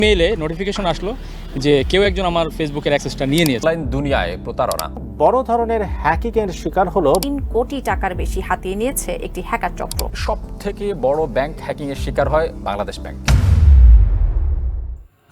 মেইলে নোটিফিকেশন আসলো যে কেউ একজন আমার ফেসবুকের অ্যাক্সেসটা নিয়ে নিয়েছে। অনলাইন দুনিয়ায় প্রতারণা। বড় ধরনের হ্যাকিংয়ের শিকার হলো ৩ কোটি টাকার বেশি হাতিয়ে নিয়েছে একটি হ্যাকার চক্র। সব থেকে বড় ব্যাংক হ্যাকিং এর শিকার হয় বাংলাদেশ ব্যাংক।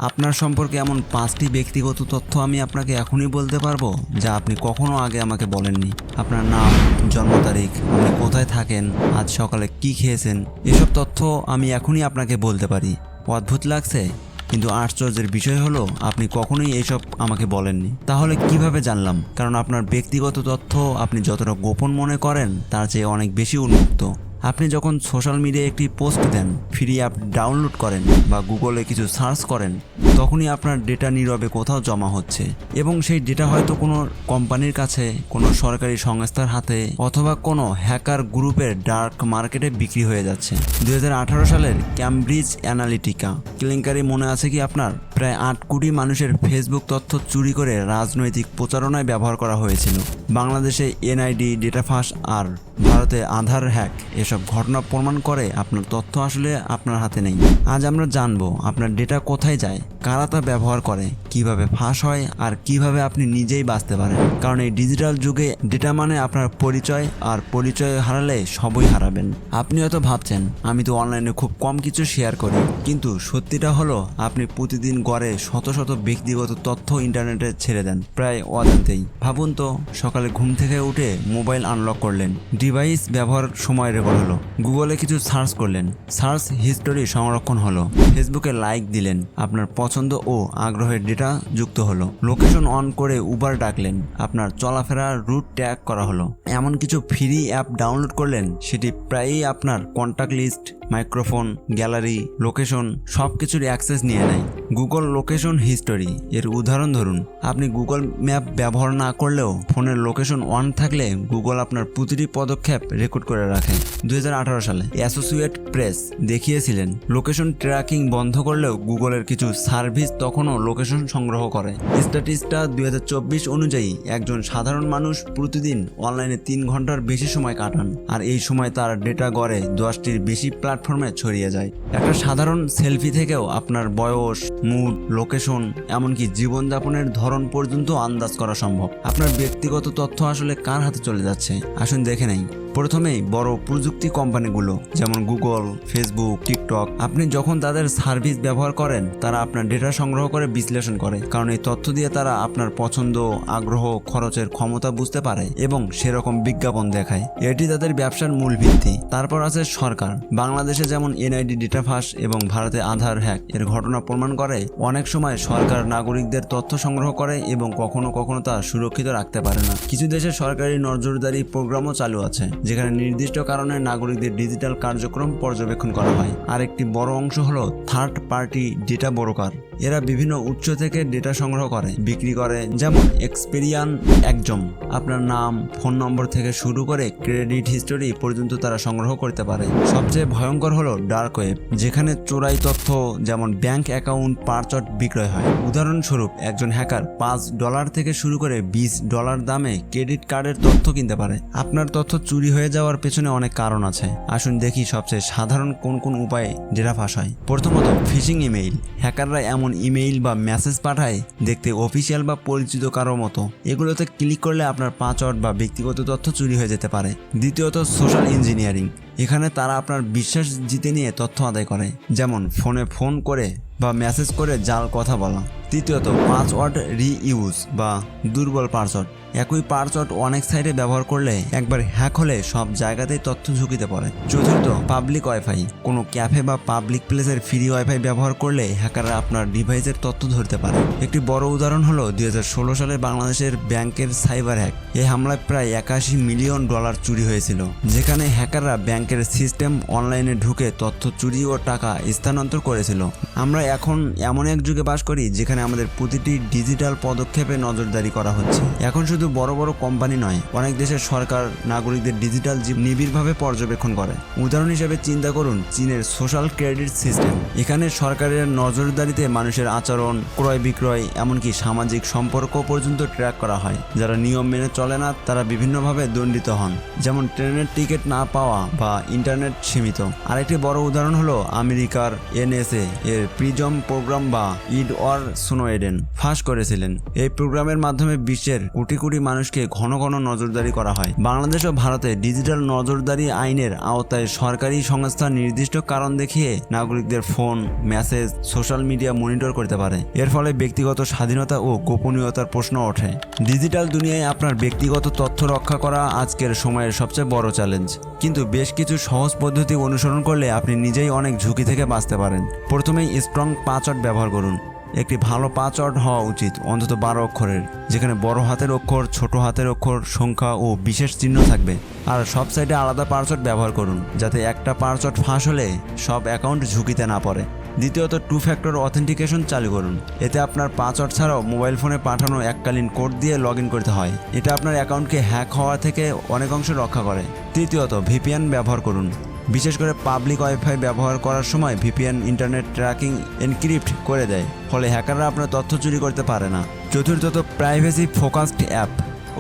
আপনার সম্পর্কে এমন 5টি ব্যক্তিগত তথ্য আমি আপনাকে এখনই বলতে পারবো যা আপনি কখনো আগে আমাকে বলেননি। আপনার নাম, জন্ম তারিখ, আপনি কোথায় থাকেন, আজ সকালে কি খেয়েছেন, এসব তথ্য আমি এখনই আপনাকে বলতে পারি। অদ্ভুত লাগছে, কিন্তু আশ্চর্যের বিষয় হলো আপনি কখনোই এইসব আমাকে বলেননি। তাহলে কিভাবে জানলাম? কারণ আপনার ব্যক্তিগত তথ্য আপনি যতটা গোপন মনে করেন তার চেয়ে অনেক বেশি উন্মুক্ত। আপনি যখন সোশ্যাল মিডিয়ায় একটি পোস্ট দেন, ফ্রি অ্যাপ ডাউনলোড করেন বা গুগলে কিছু সার্চ করেন, তখনই আপনার ডেটা নীরবে কোথাও জমা হচ্ছে এবং সেই ডেটা হয়তো কোনো কোম্পানির কাছে, কোনো সরকারি সংস্থার হাতে অথবা কোনো হ্যাকার গ্রুপের ডার্ক মার্কেটে বিক্রি হয়ে যাচ্ছে। 2018 সালের ক্যামব্রিজ অ্যানালিটিকা কেলেঙ্কারি মনে আছে কি আপনার? প্রায় 8 কোটি মানুষের ফেসবুক তথ্য চুরি করে রাজনৈতিক প্রচারণায় ব্যবহার করা হয়েছিল। বাংলাদেশে এনআইডি, ডেটা ফাঁস আর ভারতে আধার হ্যাক, এসব ঘটনা প্রমাণ করে আপনার তথ্য আসলে আপনার হাতে নেই। আজ আমরা জানবো আপনার ডেটা কোথায় যায়, কারা তা ব্যবহার করে, কিভাবে ফাঁস হয় আর কিভাবে আপনি নিজেই বাঁচতে পারেন। কারণ এই ডিজিটাল যুগে ডেটা মানে আপনার পরিচয়, আর পরিচয় হারালে সবই হারাবেন। আপনি হয়তো ভাবছেন আমি তো অনলাইনে খুব কম কিছু শেয়ার করি, কিন্তু সত্যিটা হলো আপনি প্রতিদিন গড়ে শত শত ব্যক্তিগত তথ্য ইন্টারনেটে ছেড়ে দেন, প্রায় অজান্তেই। ভাবুন তো, সকালে ঘুম থেকে উঠে মোবাইল আনলক করলেন, ডিভাইস ব্যবহার সময় রেকর্ড হলো, গুগলে কিছু সার্চ করলেন, সার্চ হিস্টোরি সংরক্ষণ হলো, ফেসবুকে লাইক দিলেন, আপনার পছন্দ ও আগ্রহের ডেটা যুক্ত হলো, লোকেশন অন করে উবার ডাকলেন, আপনার চলাফেরার রুট ট্যাগ করা হলো, এমন কিছু ফ্রি অ্যাপ ডাউনলোড করলেন সেটি প্রায়ই আপনার contact list, microphone, gallery, location সব কিছুর অ্যাক্সেস নিয়ে নেয়। গুগল লোকেশন হিস্টোরি এর উদাহরণ ধরুন। আপনি গুগল ম্যাপ ব্যবহার না করলেও ফোনের লোকেশন অন থাকলে গুগল আপনার প্রতিটি পদক্ষেপ রেকর্ড করে রাখে। 2018 সালে অ্যাসোসিয়েট প্রেস দেখিয়েছিলেন লোকেশন ট্র্যাকিং বন্ধ করলেও গুগলের কিছু সার্ভিস তখনও লোকেশন সংগ্রহ করে। স্ট্যাটিস্টা 2024 অনুযায়ী একজন সাধারণ মানুষ প্রতিদিন অনলাইনে 3 ঘন্টার বেশি সময় কাটান, আর এই সময় তার ডেটা গড়ে 10টির বেশি প্ল্যাটফর্মে ছড়িয়ে যায়। একটা সাধারণ সেলফি থেকেও আপনার বয়স, মুড, লোকেশন, এমনকি জীবনযাপনের ধরন পর্যন্ত আন্দাজ করা সম্ভব। আপনার ব্যক্তিগত তথ্য আসলে কার হাতে চলে যাচ্ছে? আসুন দেখে নেই। প্রথমেই বড় প্রযুক্তি কোম্পানিগুলো যেমন গুগল, ফেসবুক, টিকটক। আপনি যখন তাদের সার্ভিস ব্যবহার করেন, তারা আপনার ডেটা সংগ্রহ করে বিশ্লেষণ করে, কারণ এই তথ্য দিয়ে তারা আপনার পছন্দ, আগ্রহ, খরচের ক্ষমতা বুঝতে পারে এবং সেরকম বিজ্ঞাপন দেখায়। এটি তাদের ব্যবসার মূল ভিত্তি। তারপর আছে সরকার। বাংলাদেশে যেমন এনআইডি, ডেটা ফাঁস এবং ভারতে আধার হ্যাক এর ঘটনা প্রমাণ করে অনেক সময় সরকার নাগরিকদের তথ্য সংগ্রহ করে এবং কখনো কখনো তা সুরক্ষিত রাখতে পারে না। কিছু দেশে সরকারি নজরদারি প্রোগ্রামও চালু আছে, যেখানে নির্দিষ্ট কারণে নাগরিকদের ডিজিটাল কার্যক্রম পর্যবেক্ষণ করা হয়। আর একটি বড় অংশ হলো থার্ড পার্টি ডেটা ব্রোকার। এরা বিভিন্ন উৎস থেকে ডেটা সংগ্রহ করে, বিক্রি করে। যেমন এক্সপেরিয়ান, একজম। আপনার নাম, ফোন নম্বর থেকে শুরু করে ক্রেডিট হিস্টোরি পর্যন্ত তারা সংগ্রহ করতে পারে। সবচেয়ে ভয়ঙ্কর হলো ডার্ক ওয়েব, যেখানে চোরাই তথ্য যেমন ব্যাংক অ্যাকাউন্ট পারচট বিক্রয় হয়। উদাহরণস্বরূপ, একজন হ্যাকার $5 থেকে শুরু করে $20 দামে ক্রেডিট কার্ডের তথ্য কিনতে পারে। আপনার তথ্য চুরি হয়ে যাওয়ার পেছনে অনেক কারণ আছে। আসুন দেখি সবচেয়ে সাধারণ কোন কোন উপায়ে ডেটা ফাঁস হয়। প্রথমত, ফিশিং ইমেইল। হ্যাকাররা এমন ইমেইল বা মেসেজ পাঠায় দেখতে অফিসিয়াল বা পরিচিত কারো মতো। এগুলোতে ক্লিক করলে আপনার পাসওয়ার্ড বা ব্যক্তিগত তথ্য চুরি হয়ে যেতে পারে। দ্বিতীয়ত, সোশ্যাল ইঞ্জিনিয়ারিং। এখানে তারা আপনার বিশ্বাস জিতে নিয়ে তথ্য আদায় করে, যেমন ফোনে ফোন করে বা মেসেজ করে জাল কথা বলা। তৃতীয়ত, পাসওয়ার্ড রিইউজ বা দুর্বল পাসওয়ার্ড। একই পাসওয়ার্ড অনেক সাইটে ব্যবহার করলে একবার হ্যাক হলে সব জায়গাতেই তথ্য ঝুঁকিতে পড়ে। চতুর্থ, পাবলিক ওয়াইফাই। কোনো ক্যাফে বা পাবলিক প্লেসের ফ্রি ওয়াইফাই ব্যবহার করলে হ্যাকাররা আপনার ডিভাইসের তথ্য ধরতে পারে। একটি বড় উদাহরণ হলো 2016 সালে বাংলাদেশের ব্যাংকের সাইবার হ্যাক। এই হামলায় প্রায় $81 মিলিয়ন চুরি হয়েছিল, যেখানে হ্যাকাররা ব্যাংকের সিস্টেম অনলাইনে ঢুকে তথ্য চুরি ও টাকা স্থানান্তর করেছিল। আমরা এখন এমন এক যুগে বাস করি যেখানে আমাদের প্রতিটি ডিজিটাল পদক্ষেপে নজরদারি করা হচ্ছে। এখন শুধু বড় বড় কোম্পানি নয়, অনেক দেশের সরকার নাগরিকদের ডিজিটাল নিবিড়ভাবে পর্যবেক্ষণ করে। উদাহরণ হিসেবে চিন্তা করুন চীনের সোশ্যাল ক্রেডিট সিস্টেম। এখানে সরকারের নজরদারিতে মানুষের আচরণ, ক্রয় বিক্রয়, এমনকি সামাজিক সম্পর্ক পর্যন্ত ট্র্যাক করা হয়। যারা নিয়ম মেনে চলে না তারা বিভিন্নভাবে দণ্ডিত হন, যেমন ট্রেনের টিকিট না পাওয়া বা ইন্টারনেট সীমিত। আরেকটি বড় উদাহরণ হলো আমেরিকার NSA এর প্রি উইজডম প্রোগ্রাম বা এডওয়ার্ড স্নোডেন ফাঁস করেছিলেন। এই প্রোগ্রামের মাধ্যমে বিশ্বের কোটি কোটি মানুষকে ঘন ঘন নজরদারি করা হয়। বাংলাদেশ ও ভারতে ডিজিটাল নজরদারি আইনের আওতায় সরকারি সংস্থা নির্দিষ্ট কারণ দেখিয়ে নাগরিকদের phone, message, social media monitor করতে পারে। এর ফলে ব্যক্তিগত স্বাধীনতা ও গোপনীয়তার প্রশ্ন ওঠে। ডিজিটাল দুনিয়ায় আপনার ব্যক্তিগত তথ্য রক্ষা করা আজকের সময়ের সবচেয়ে বড় চ্যালেঞ্জ, কিন্তু বেশ কিছু সহজ পদ্ধতি অনুসরণ করলে আপনি নিজেই অনেক ঝুঁকি থেকে বাঁচতে পারেন। প্রথমেই স্ট্রং পাসওয়ার্ড ব্যবহার করুন। একটি ভালো পাসওয়ার্ড হওয়া উচিত অন্তত 12 অক্ষরের, যেখানে বড় হাতের অক্ষর, ছোট হাতের অক্ষর, সংখ্যা ও বিশেষ চিহ্ন থাকবে। আর সব সাইটে আলাদা পাসওয়ার্ড ব্যবহার করুন, যাতে একটা পাসওয়ার্ড ফাঁস হলে সব অ্যাকাউন্ট ঝুঁকিতে না পড়ে। দ্বিতীয়ত, 2 ফ্যাক্টর অথেন্টিকেশন চালু করুন। এতে আপনার পাসওয়ার্ড ছাড়াও মোবাইল ফোনে পাঠানো এককালীন কোড দিয়ে লগ ইন করতে হয়। এটা আপনার অ্যাকাউন্টকে হ্যাক হওয়া থেকে অনেক অংশ রক্ষা করে। তৃতীয়ত, ভিপিএন ব্যবহার করুন। বিশেষ করে পাবলিক ওয়াইফাই ব্যবহার করার সময় ভিপিএন ইন্টারনেট ট্র্যাকিং এনক্রিপ্ট করে দেয়, ফলে হ্যাকাররা আপনার তথ্য চুরি করতে পারে না। চতুর্থত, প্রাইভেসি ফোকাসড অ্যাপ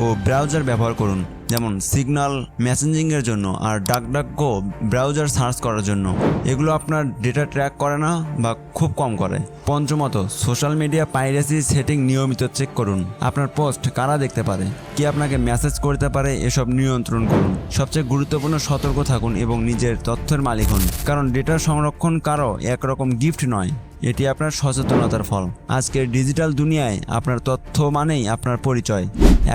ও ব্রাউজার ব্যবহার করুন, যেমন সিগন্যাল মেসেঞ্জিংয়ের জন্য আর ডাকডাকগো ব্রাউজার সার্চ করার জন্য। এগুলো আপনার ডেটা ট্র্যাক করে না বা খুব কম করে। পঞ্চমত, সোশ্যাল মিডিয়া পাইরেসি সেটিং নিয়মিত চেক করুন। আপনার পোস্ট কারা দেখতে পারে, কে আপনাকে মেসেজ করতে পারে, এসব নিয়ন্ত্রণ করুন। সবচেয়ে গুরুত্বপূর্ণ, সতর্ক থাকুন এবং নিজের তথ্যের মালিক হন, কারণ ডেটা সংরক্ষণ কারো একরকম গিফট নয়, এটি আপনার সচেতনতার ফল। আজকের ডিজিটাল দুনিয়ায় আপনার তথ্য মানেই আপনার পরিচয়।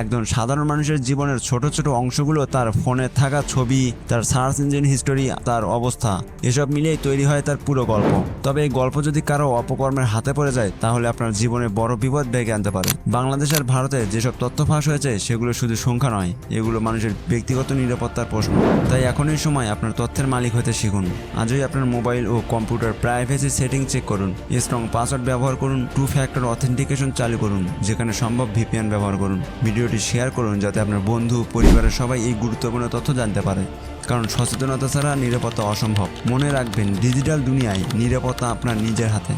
একজন সাধারণ মানুষের জীবনের ছোট ছোট অংশগুলো, তার ফোনে থাকা ছবি, তার সার্চ ইঞ্জিন হিস্টোরি, তার অবস্থা, এসব মিলিয়েই তৈরি হয় তার পুরো গল্প। তবে এই গল্প যদি কারো অপকর্মের হাতে পড়ে যায়, তাহলে আপনার জীবনে বড় বিপদ ডেকে আনতে পারে। বাংলাদেশ আর ভারতে যেসব তথ্য ফাঁস হয়েছে, সেগুলো শুধু সংখ্যা নয়, এগুলো মানুষের ব্যক্তিগত নিরাপত্তার প্রশ্ন। তাই এখনই সময় আপনার তথ্যের মালিক হতে শিখুন। আজই আপনার মোবাইল ও কম্পিউটার প্রাইভেসি সেটিং চেক করুন, স্ট্রং পাসওয়ার্ড ব্যবহার করুন, 2 ফ্যাক্টর অথেন্টিকেশন চালু করুন, যেখানে সম্ভব ভিপিএন ব্যবহার করুন। ভিডিওটি শেয়ার করুন যাতে আপনার বন্ধু, পরিবারের সবাই এই গুরুত্বপূর্ণ তথ্য জানতে পারে, কারণ সচেতনতা ছাড়া নিরাপত্তা অসম্ভব। মনে রাখবেন, ডিজিটাল দুনিয়ায় নিরাপত্তা আপনার নিজের হাতে।